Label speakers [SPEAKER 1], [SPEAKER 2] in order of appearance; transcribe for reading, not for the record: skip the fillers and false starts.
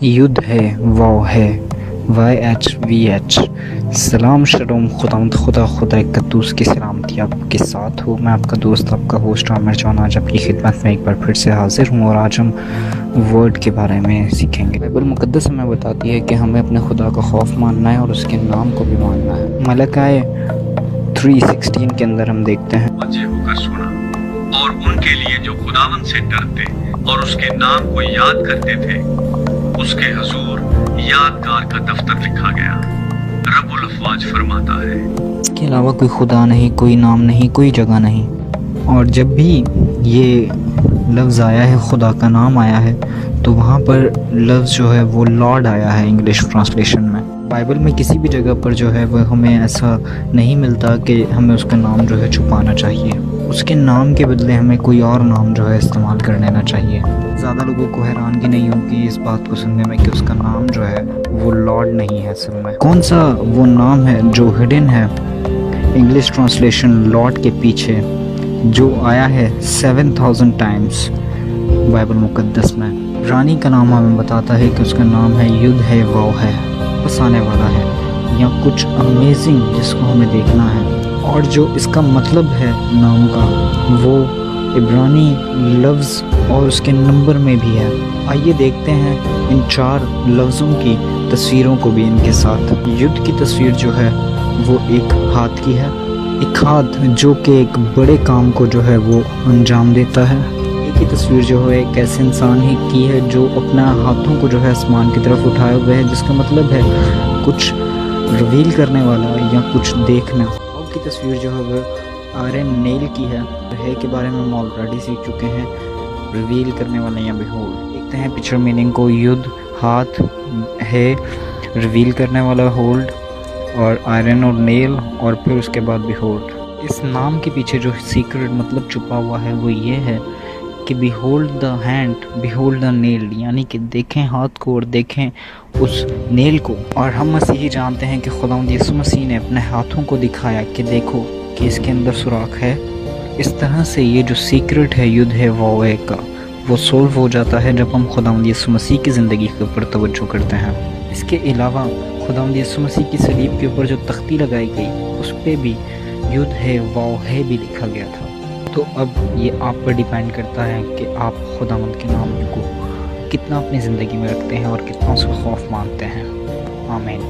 [SPEAKER 1] युद्ध है वाव है YHVH। सलाम शलोम खुदा कद्दूस की सलामती आपके साथ हो। मैं आपका दोस्त आपका होस्ट आमिर जॉन आज आपकी खिदमत में एक बार फिर से हाजिर हूँ और आज हम वर्ड के बारे में सीखेंगे। बाइबल मुकद्दस हमें बताती है कि हमें अपने खुदा का खौफ मानना है और उसके नाम को भी मानना है। मलकाए 3:16 के अंदर हम देखते हैं,
[SPEAKER 2] वजह होकर सुना और उनके लिए जो खुदावन से डरते और उसके नाम को याद करते थे उसके हुजूर यादगार का दफ्तर लिखा गया। रब्बुल अफ़वाज फरमाता है,
[SPEAKER 1] इसके अलावा कोई खुदा नहीं, कोई नाम नहीं, कोई जगह नहीं। और जब भी ये लफ्ज़ आया है, खुदा का नाम आया है, तो वहाँ पर लफ्ज़ जो है वो लॉर्ड आया है इंग्लिश ट्रांसलेशन में। बाइबल में किसी भी जगह पर जो है वह हमें ऐसा नहीं मिलता कि हमें उसका नाम जो है छुपाना चाहिए। उसके नाम के बदले हमें कोई और नाम जो है इस्तेमाल कर लेना चाहिए। ज़्यादा लोगों को हैरानगी नहीं होगी इस बात को सुनने में कि उसका नाम जो है वो लॉर्ड नहीं है। असल में कौन सा वो नाम है जो हिडन है इंग्लिश ट्रांसलेशन लॉर्ड के पीछे, जो आया है 7000 टाइम्स बाइबल मुकद्दस में। रानी का नाम हमें बताता है कि उसका नाम है युद्ध है वाव है, बस आने वाला है, या कुछ अमेजिंग जिसको हमें देखना है। और जो इसका मतलब है नाम का वो इब्रानी लफ्ज़ और उसके नंबर में भी है। आइए देखते हैं इन 4 लफ्ज़ों की तस्वीरों को भी इनके साथ। युद्ध की तस्वीर जो है वो एक हाथ की है, एक हाथ जो कि एक बड़े काम को जो है वो अंजाम देता है। एक ही तस्वीर जो है एक ऐसे इंसान ही की है जो अपना हाथों को जो है आसमान की तरफ उठाए हुए है, जिसका मतलब है कुछ रिवील करने वाला या कुछ देखना। की तस्वीर जो है वो आयरन नेल की है के बारे में हम ऑलरेडी सीख चुके हैं, रिवील करने वाले या बिहोल्ड। देखते हैं पिक्चर मीनिंग को। युद्ध हाथ है, रिवील करने वाला होल्ड, और आयरन और नेल, और फिर उसके बाद बिहोल्ड। इस नाम के पीछे जो सीक्रेट मतलब छुपा हुआ है वो ये है कि behold the hand, behold the nail, यानी कि देखें हाथ को और देखें उस नेल को। और हम मसीही जानते हैं कि खुदावंद यीशु मसीह ने अपने हाथों को दिखाया कि देखो कि इसके अंदर सुराख है। इस तरह से ये जो सीक्रेट है युद्ध है वाव है का, वो सोल्व हो जाता है जब हम खुदावंद यीशु मसीह की ज़िंदगी के ऊपर तवज्जो करते हैं। इसके अलावा खुदावंद यीशु मसीह की सलीब के ऊपर जो तख्ती लगाई गई उस पर भी युद्ध है वाव है भी लिखा गया था। तो अब ये आप पर डिपेंड करता है कि आप खुदावंद के नाम को कितना अपनी ज़िंदगी में रखते हैं और कितना उसका खौफ मानते हैं। आमीन।